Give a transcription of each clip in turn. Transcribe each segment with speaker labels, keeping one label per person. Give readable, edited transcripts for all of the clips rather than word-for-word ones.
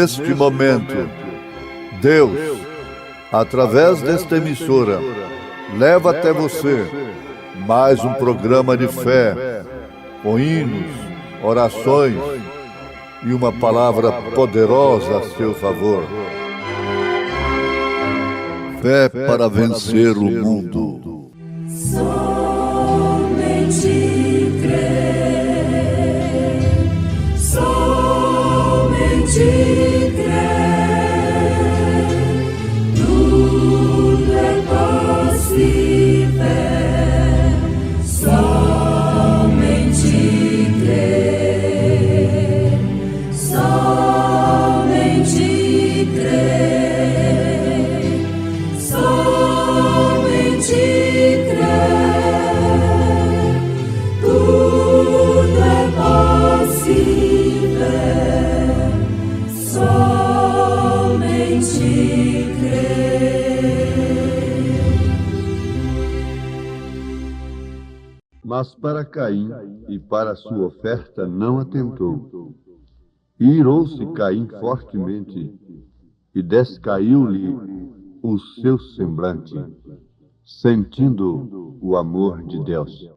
Speaker 1: Neste momento, Deus, através desta emissora, leva até você mais um programa de fé, com hinos, orações e uma palavra poderosa a seu favor. Fé para vencer o mundo.
Speaker 2: Somente crer, somente crer, tudo é possível, somente crer, somente crer, somente crer, tudo é possível, somente crer.
Speaker 3: Mas para Caim e para sua oferta não atentou. E irou-se Caim fortemente, e descaiu-lhe o seu semblante, sentindo o amor de Deus.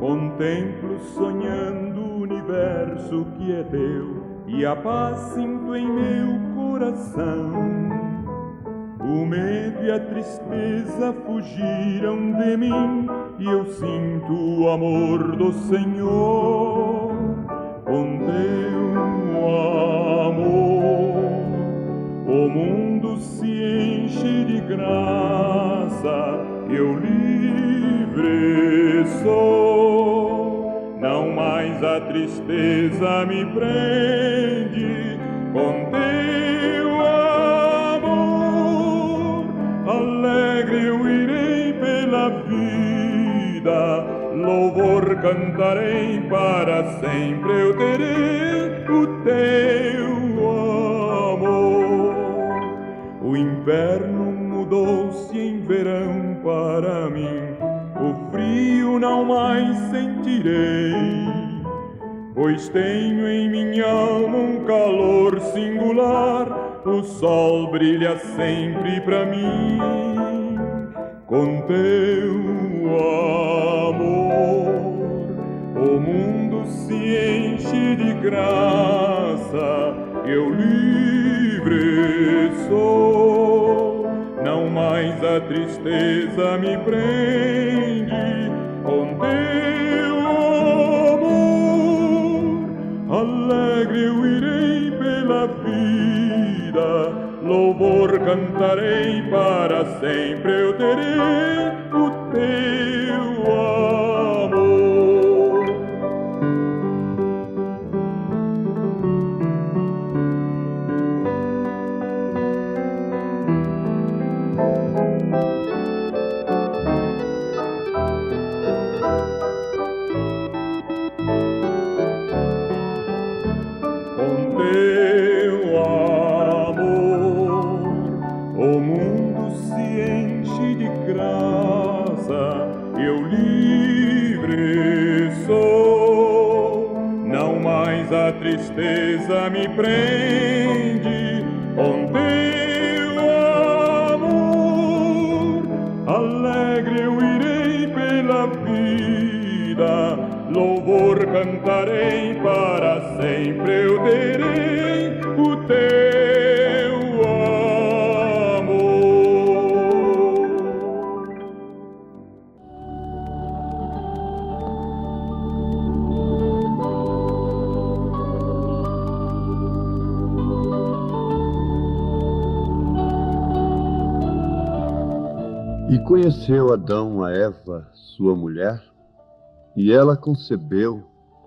Speaker 4: Contemplo sonhando o universo que é teu, e a paz sinto em meu coração. O medo e a tristeza fugiram de mim, e eu sinto o amor do Senhor. Com teu amor, o mundo se enche de graça, eu livre sou. Não mais a tristeza me prende, com teu amor alegre eu irei pela vida, louvor cantarei, para sempre eu terei o teu amor. O inverno mudou-se em verão para mim, o frio não mais sentirei, pois tenho em minha alma um calor singular, o sol brilha sempre para mim. Com teu amor, o mundo se enche de graça, eu livre sou. Não mais a tristeza me prende, com teu amor alegre eu irei pela vida, louvor cantarei, para sempre eu terei o teu amor. Com teu amor, o mundo se enche de graça, eu livre sou. Não mais a tristeza me prende, com teu amor alegre eu irei pela vida, louvor cantarei, para sempre eu terei o teu amor.
Speaker 3: E conheceu Adão a Eva, sua mulher, e ela concebeu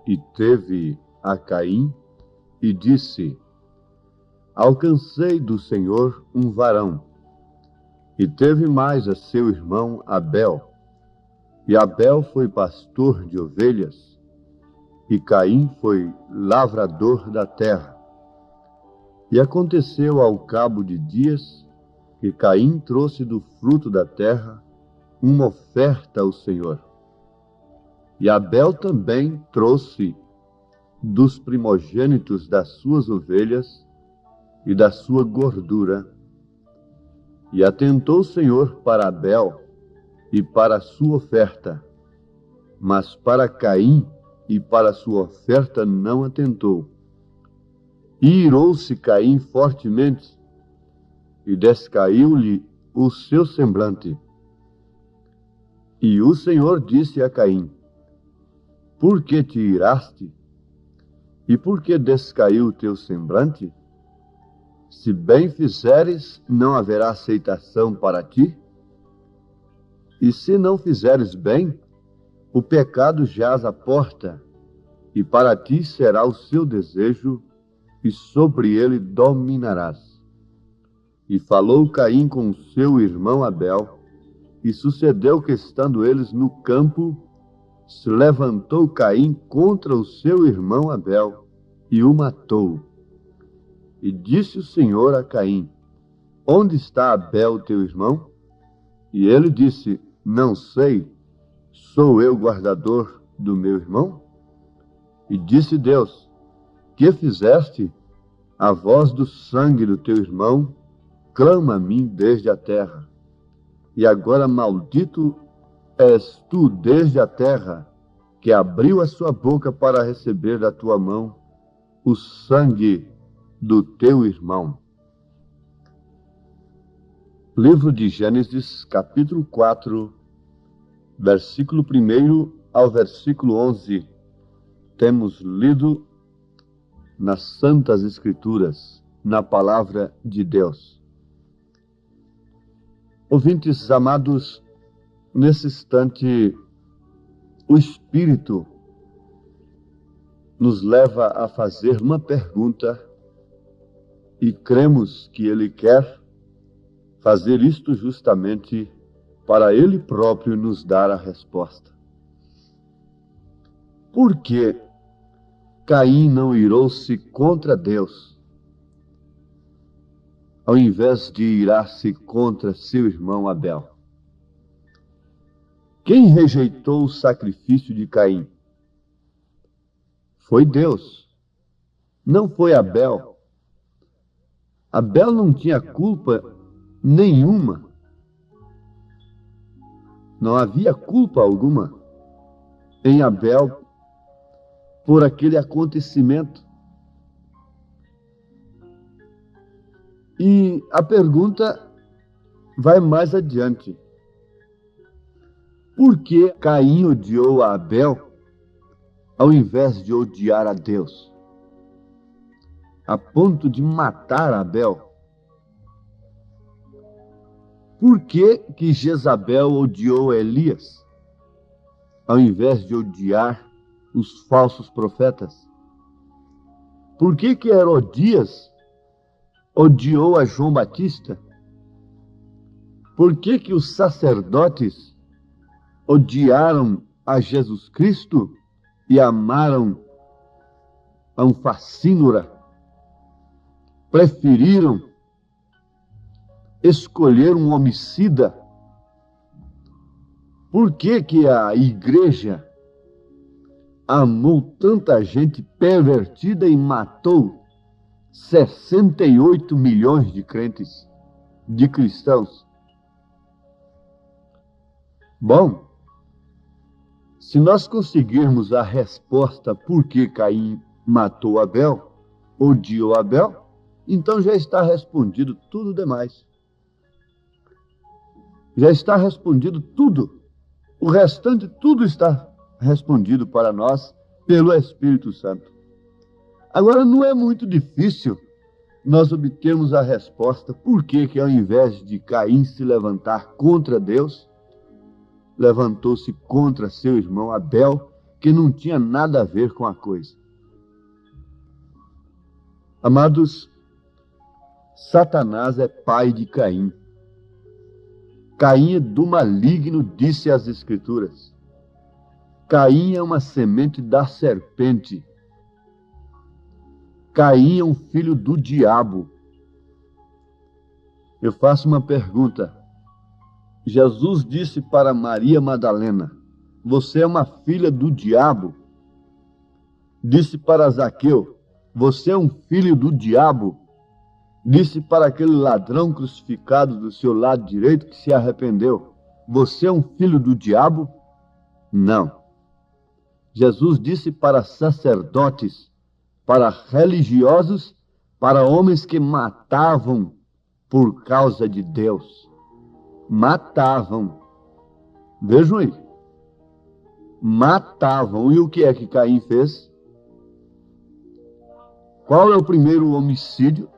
Speaker 3: e teve a Caim, e disse: alcancei do Senhor um varão. E teve mais a seu irmão Abel. E Abel foi pastor de ovelhas, e Caim foi lavrador da terra. E aconteceu ao cabo de dias que Caim trouxe do fruto da terra uma oferta ao Senhor. E Abel também trouxe dos primogênitos das suas ovelhas e da sua gordura. E atentou o Senhor para Abel e para a sua oferta, mas para Caim e para a sua oferta não atentou. E irou-se Caim fortemente, e descaiu-lhe o seu semblante. E o Senhor disse a Caim: por que te iraste? E por que descaiu o teu semblante? Se bem fizeres, não haverá aceitação para ti? E se não fizeres bem, o pecado jaz à porta, e para ti será o seu desejo, e sobre ele dominarás. E falou Caim com seu irmão Abel, e sucedeu que, estando eles no campo, se levantou Caim contra o seu irmão Abel, e o matou. E disse o Senhor a Caim: onde está Abel teu irmão? E ele disse: não sei, sou eu guardador do meu irmão? E disse Deus: que fizeste? A voz do sangue do teu irmão clama a mim desde a terra. E agora maldito és tu desde a terra, que abriu a sua boca para receber da tua mão o sangue do teu irmão. Livro de Gênesis, capítulo 4, versículo 1 ao versículo 11. Temos lido nas Santas Escrituras, na Palavra de Deus. Ouvintes amados, nesse instante, o Espírito nos leva a fazer uma pergunta e cremos que Ele quer fazer isto justamente para Ele próprio nos dar a resposta. Por que Caim não irou-se contra Deus, ao invés de irar-se contra seu irmão Abel? Quem rejeitou o sacrifício de Caim? Foi Deus, não foi Abel. Abel não tinha culpa nenhuma. Não havia culpa alguma em Abel por aquele acontecimento. E a pergunta vai mais adiante. Por que Caim odiou a Abel ao invés de odiar a Deus, a ponto de matar Abel? Por que que Jezabel odiou Elias, ao invés de odiar os falsos profetas? Por que que Herodias odiou a João Batista? Por que que os sacerdotes odiaram a Jesus Cristo e amaram a um facínora? Preferiram escolher um homicida? Por que que a igreja amou tanta gente pervertida e matou 68 milhões de crentes, de cristãos? Bom, se nós conseguirmos a resposta por que Caim matou Abel, odiou Abel, então já está respondido tudo demais. Já está respondido tudo. O restante tudo está respondido para nós pelo Espírito Santo. Agora, não é muito difícil nós obtermos a resposta por que ao invés de Caim se levantar contra Deus, levantou-se contra seu irmão Abel, que não tinha nada a ver com a coisa. Amados, Satanás é pai de Caim. Caim é do maligno, disse as Escrituras. Caim é uma semente da serpente. Caim é um filho do diabo. Eu faço uma pergunta. Jesus disse para Maria Madalena: você é uma filha do diabo. Disse para Zaqueu: você é um filho do diabo. Disse para aquele ladrão crucificado do seu lado direito que se arrependeu: você é um filho do diabo? Não. Jesus disse para sacerdotes, para religiosos, para homens que matavam por causa de Deus. Matavam. Vejam aí. Matavam. E o que é que Caim fez? Qual é o primeiro homicídio?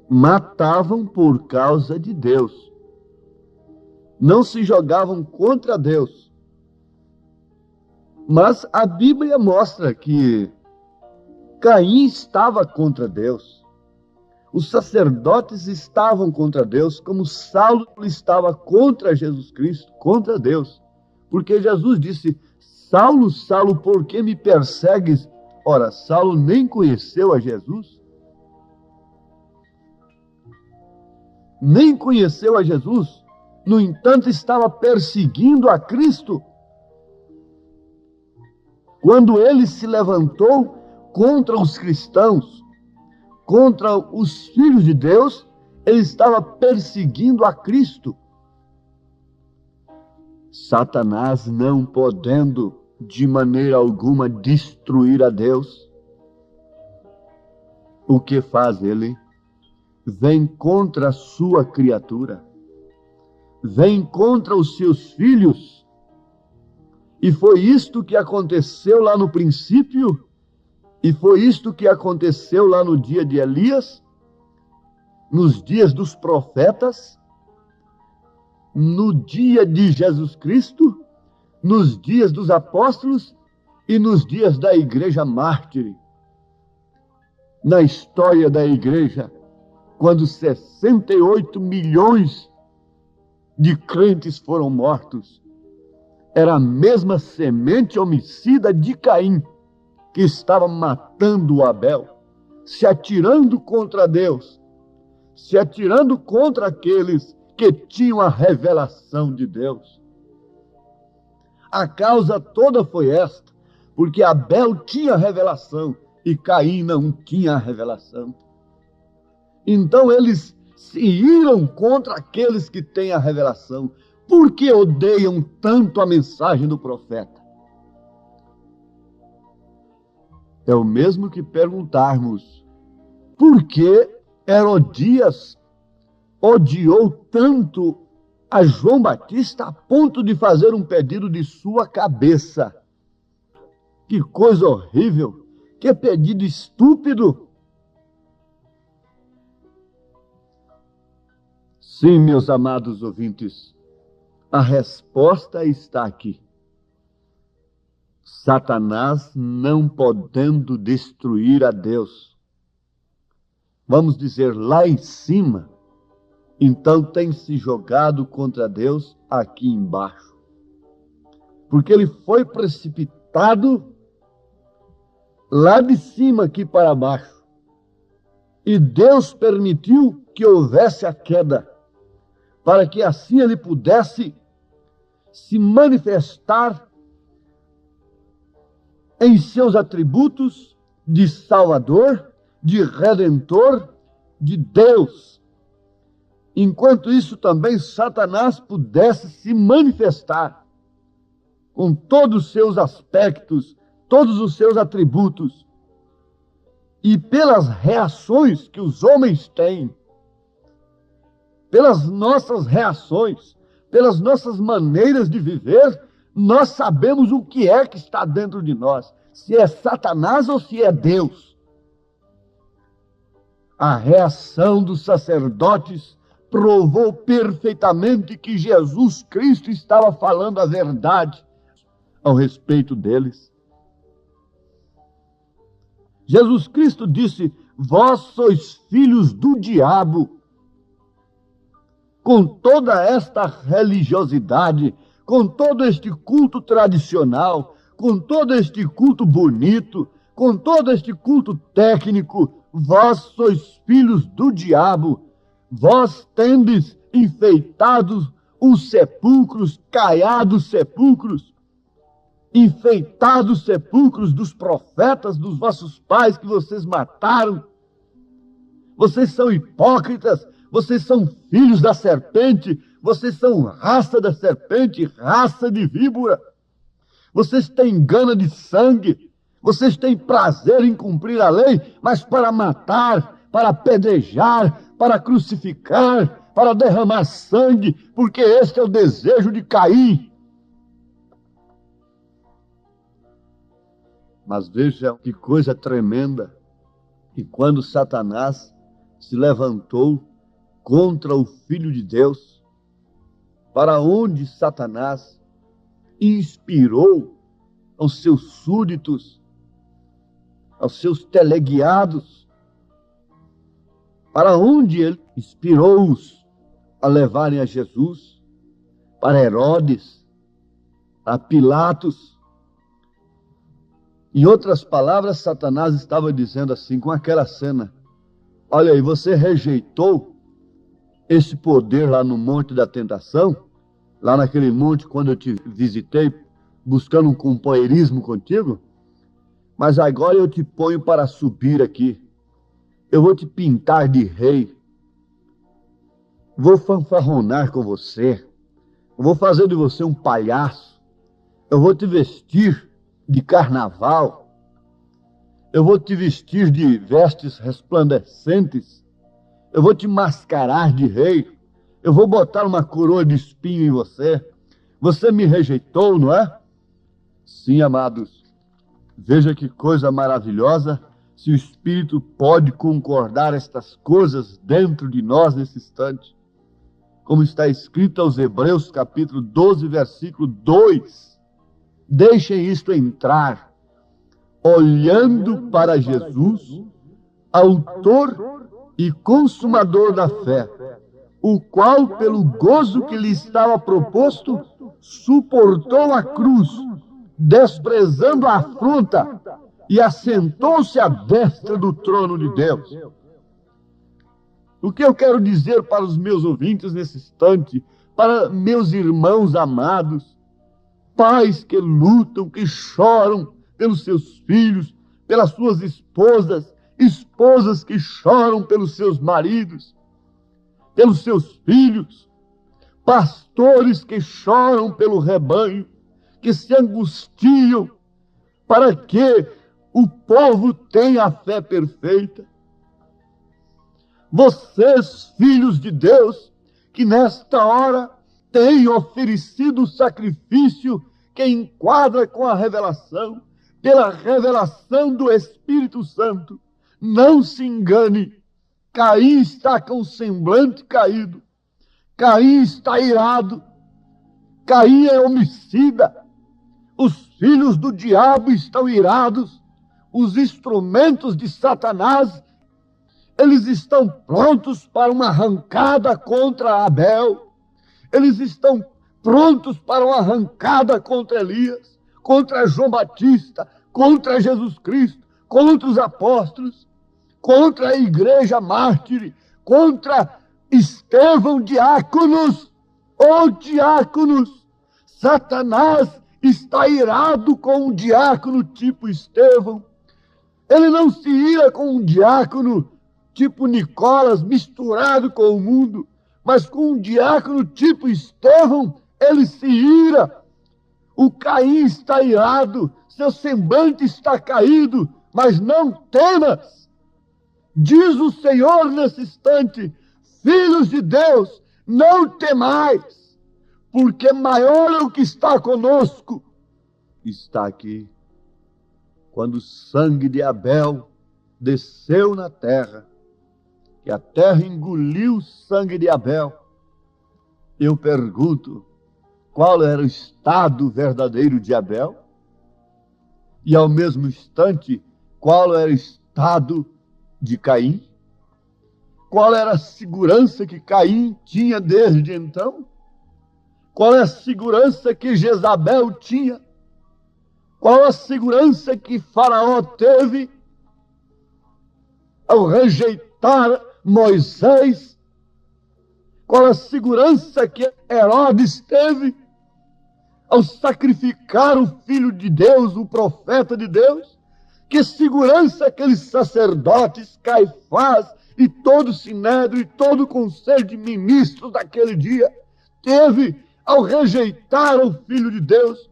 Speaker 3: Matavam por causa de Deus. Não se jogavam contra Deus. Mas a Bíblia mostra que Caim estava contra Deus. Os sacerdotes estavam contra Deus, como Saulo estava contra Jesus Cristo, contra Deus. Porque Jesus disse: Saulo, Saulo, por que me persegues? Ora, Saulo nem conheceu a Jesus. Nem conheceu a Jesus. No entanto, estava perseguindo a Cristo. Quando ele se levantou contra os cristãos, contra os filhos de Deus, ele estava perseguindo a Cristo. Satanás, não podendo de maneira alguma destruir a Deus, o que faz ele? Vem contra a sua criatura, vem contra os seus filhos. E foi isto que aconteceu lá no princípio, e foi isto que aconteceu lá no dia de Elias, nos dias dos profetas, no dia de Jesus Cristo, nos dias dos apóstolos e nos dias da igreja mártire. Na história da igreja, quando 68 milhões de crentes foram mortos, era a mesma semente homicida de Caim que estava matando Abel, se atirando contra Deus, se atirando contra aqueles que tinham a revelação de Deus. A causa toda foi esta, porque Abel tinha a revelação e Caim não tinha a revelação. Então eles se iram contra aqueles que têm a revelação. Por que odeiam tanto a mensagem do profeta? É o mesmo que perguntarmos: por que Herodias odiou tanto a João Batista a ponto de fazer um pedido de sua cabeça? Que coisa horrível! Que pedido estúpido! Sim, meus amados ouvintes, a resposta está aqui. Satanás não podendo destruir a Deus. Vamos dizer, lá em cima, então tem se jogado contra Deus aqui embaixo. Porque ele foi precipitado lá de cima aqui para baixo. E Deus permitiu que houvesse a queda, para que assim ele pudesse se manifestar em seus atributos de Salvador, de Redentor, de Deus. Enquanto isso também Satanás pudesse se manifestar com todos os seus aspectos, todos os seus atributos. E pelas reações que os homens têm, pelas nossas reações, pelas nossas maneiras de viver, nós sabemos o que é que está dentro de nós, se é Satanás ou se é Deus. A reação dos sacerdotes provou perfeitamente que Jesus Cristo estava falando a verdade ao respeito deles. Jesus Cristo disse: vós sois filhos do diabo. Com toda esta religiosidade, com todo este culto tradicional, com todo este culto bonito, com todo este culto técnico, vós sois filhos do diabo. Vós tendes enfeitados os sepulcros, caiados sepulcros, enfeitados sepulcros dos profetas dos vossos pais que vocês mataram. Vocês são hipócritas, vocês são filhos da serpente, vocês são raça da serpente, raça de víbora. Vocês têm gana de sangue, vocês têm prazer em cumprir a lei, mas para matar, para apedrejar, para crucificar, para derramar sangue, porque este é o desejo de Caim. Mas veja que coisa tremenda. E quando Satanás se levantou contra o Filho de Deus, para onde Satanás inspirou aos seus súditos, aos seus teleguiados, para onde ele inspirou-os a levarem a Jesus, para Herodes, a Pilatos. Em outras palavras, Satanás estava dizendo assim, com aquela cena: olha aí, você rejeitou esse poder lá no Monte da Tentação, lá naquele monte quando eu te visitei, buscando um companheirismo contigo, mas agora eu te ponho para subir aqui. Eu vou te pintar de rei, vou fanfarronar com você, eu vou fazer de você um palhaço, eu vou te vestir de carnaval, eu vou te vestir de vestes resplandecentes, eu vou te mascarar de rei, eu vou botar uma coroa de espinho em você. Você me rejeitou, não é? Sim, amados, veja que coisa maravilhosa, se o Espírito pode concordar estas coisas dentro de nós nesse instante. Como está escrito aos Hebreus, capítulo 12, versículo 2. Deixem isto entrar. Olhando para Jesus, autor e consumador da fé, o qual, pelo gozo que lhe estava proposto, suportou a cruz, desprezando a afronta, e assentou-se à destra do trono de Deus. O que eu quero dizer para os meus ouvintes nesse instante, para meus irmãos amados, pais que lutam, que choram pelos seus filhos, pelas suas esposas, esposas que choram pelos seus maridos, pelos seus filhos, pastores que choram pelo rebanho, que se angustiam para que o povo tenha a fé perfeita. Vocês, filhos de Deus, que nesta hora têm oferecido o sacrifício que enquadra com a revelação, pela revelação do Espírito Santo, não se engane. Caim está com o semblante caído, Caim está irado, Caim é homicida, os filhos do diabo estão irados, os instrumentos de Satanás, eles estão prontos para uma arrancada contra Abel, eles estão prontos para uma arrancada contra Elias, contra João Batista, contra Jesus Cristo, contra os apóstolos, contra a igreja mártire, contra Estevão, diáconos, diáconos. Satanás está irado com um diácono tipo Estevão. Ele não se ira com um diácono tipo Nicolas, misturado com o mundo, mas com um diácono tipo Estevão, ele se ira. O Caim está irado, seu semblante está caído, mas não temas. Diz o Senhor nesse instante: filhos de Deus, não temais, porque maior é o que está conosco. Está aqui. Quando o sangue de Abel desceu na terra, que a terra engoliu o sangue de Abel, eu pergunto, qual era o estado verdadeiro de Abel? E ao mesmo instante, qual era o estado de Caim? Qual era a segurança que Caim tinha desde então? Qual é a segurança que Jezabel tinha? Qual a segurança que Faraó teve ao rejeitar Moisés, Qual a segurança que Herodes teve ao sacrificar o Filho de Deus, o profeta de Deus? Que segurança aqueles sacerdotes, Caifás e todo o Sinédrio e todo o conselho de ministros daquele dia teve ao rejeitar o Filho de Deus,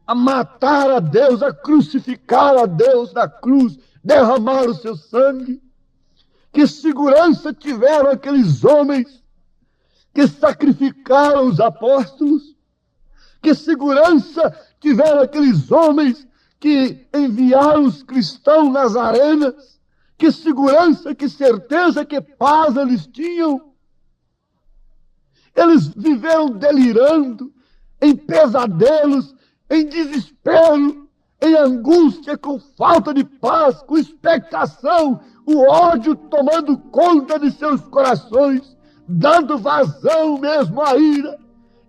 Speaker 3: a matar a Deus, a crucificar a Deus na cruz, derramar o seu sangue? Que segurança tiveram aqueles homens que sacrificaram os apóstolos? Que segurança tiveram aqueles homens que enviaram os cristãos nas arenas? Que segurança, que certeza, que paz eles tinham? Eles viveram delirando, em pesadelos, em desespero, em angústia, com falta de paz, com expectação, o ódio tomando conta de seus corações, dando vazão mesmo à ira.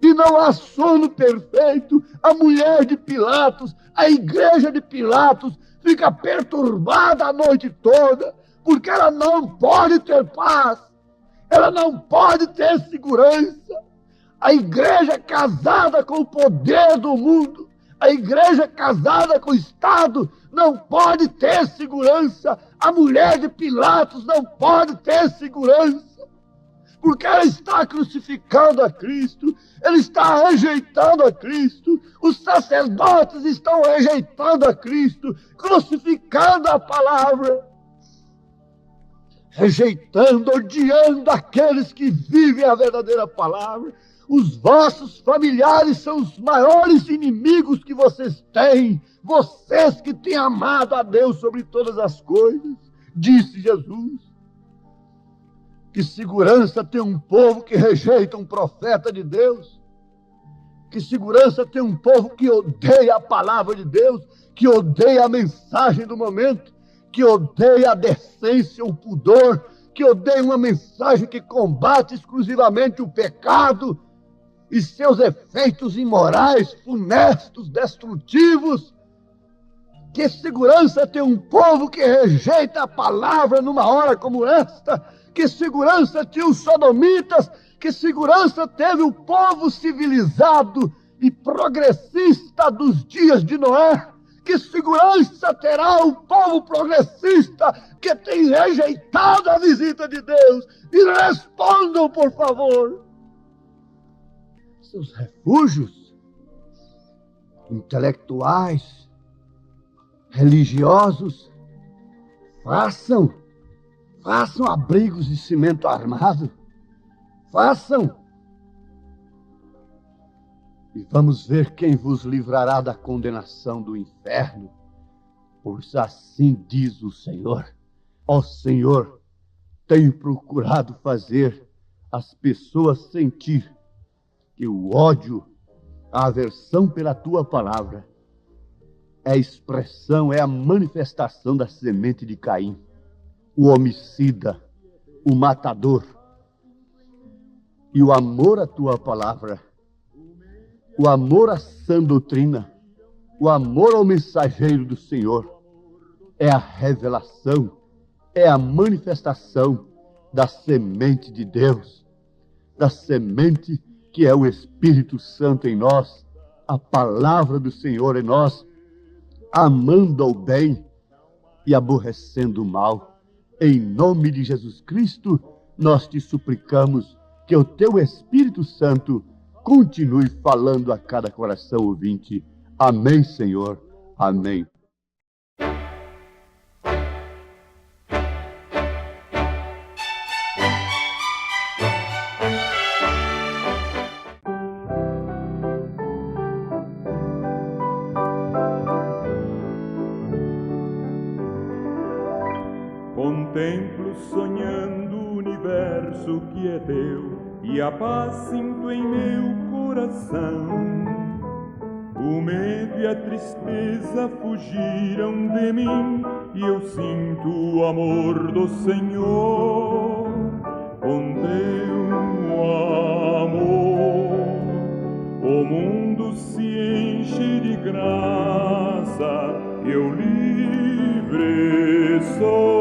Speaker 3: E não há sono perfeito. A mulher de Pilatos, a igreja de Pilatos, fica perturbada a noite toda, porque ela não pode ter paz, ela não pode ter segurança. A igreja casada com o poder do mundo, a igreja casada com o Estado, não pode ter segurança. A mulher de Pilatos não pode ter segurança, porque ela está crucificando a Cristo, ela está rejeitando a Cristo, os sacerdotes estão rejeitando a Cristo, crucificando a palavra, rejeitando, odiando aqueles que vivem a verdadeira palavra. Os vossos familiares são os maiores inimigos que vocês têm, vocês que têm amado a Deus sobre todas as coisas, disse Jesus. Que segurança tem um povo que rejeita um profeta de Deus? Que segurança tem um povo que odeia a palavra de Deus, que odeia a mensagem do momento, que odeia a decência, o pudor, que odeia uma mensagem que combate exclusivamente o pecado e seus efeitos imorais, funestos, destrutivos? Que segurança tem um povo que rejeita a palavra numa hora como esta? Que segurança tinha os sodomitas? Que segurança teve o povo civilizado e progressista dos dias de Noé? Que segurança terá o povo progressista que tem rejeitado a visita de Deus? E respondam, por favor. Seus refúgios intelectuais, religiosos, façam abrigos de cimento armado, façam. E vamos ver quem vos livrará da condenação do inferno, pois assim diz o Senhor. Ó Senhor, tenho procurado fazer as pessoas sentir que o ódio, a aversão pela tua palavra é a expressão, é a manifestação da semente de Caim. O homicida, o matador. E o amor à tua palavra, o amor à sã doutrina, o amor ao mensageiro do Senhor é a revelação, é a manifestação da semente de Deus, da semente que é o Espírito Santo em nós, a palavra do Senhor em nós, amando ao bem e aborrecendo o mal. Em nome de Jesus Cristo, nós te suplicamos que o teu Espírito Santo continue falando a cada coração ouvinte. Amém, Senhor. Amém.
Speaker 4: Contemplo sonhando o universo que é teu, e a paz sinto em meu coração. O medo e a tristeza fugiram de mim, e eu sinto o amor do Senhor. Com teu amor, o mundo se enche de graça, eu livre sou.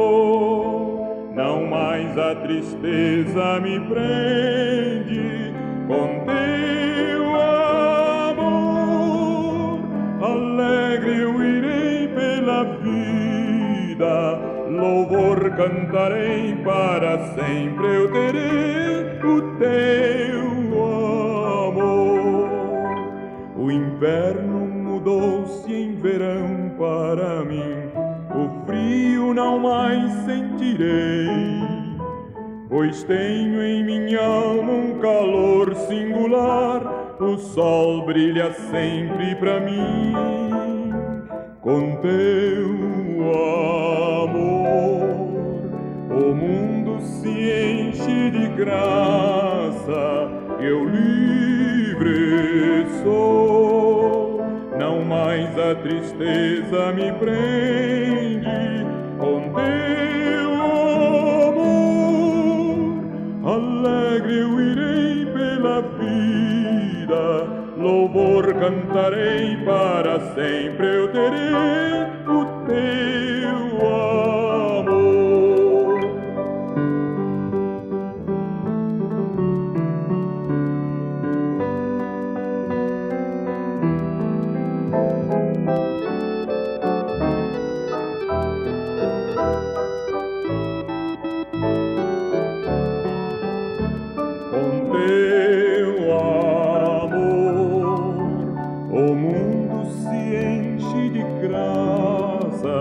Speaker 4: Não mais a tristeza me prende. Com teu amor alegre eu irei pela vida, louvor cantarei para sempre, eu terei o teu amor. O inverno mudou-se em verão para mim, o frio não mais sentirei, pois tenho em minha alma um calor singular, o sol brilha sempre para mim. Com teu amor o mundo se enche de graça, eu livre sou, não mais a tristeza me prende. Com teu amor alegre eu irei pela vida, louvor cantarei para sempre, eu terei o teu amor. Com teu amor o mundo se enche de graça,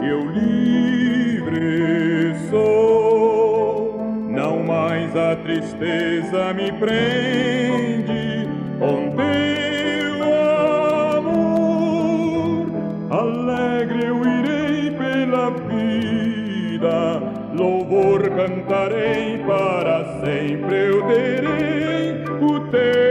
Speaker 4: eu livre sou, não mais a tristeza me prende. Com teu amor alegre eu irei pela vida, louvor cantarei para sempre, eu terei o teu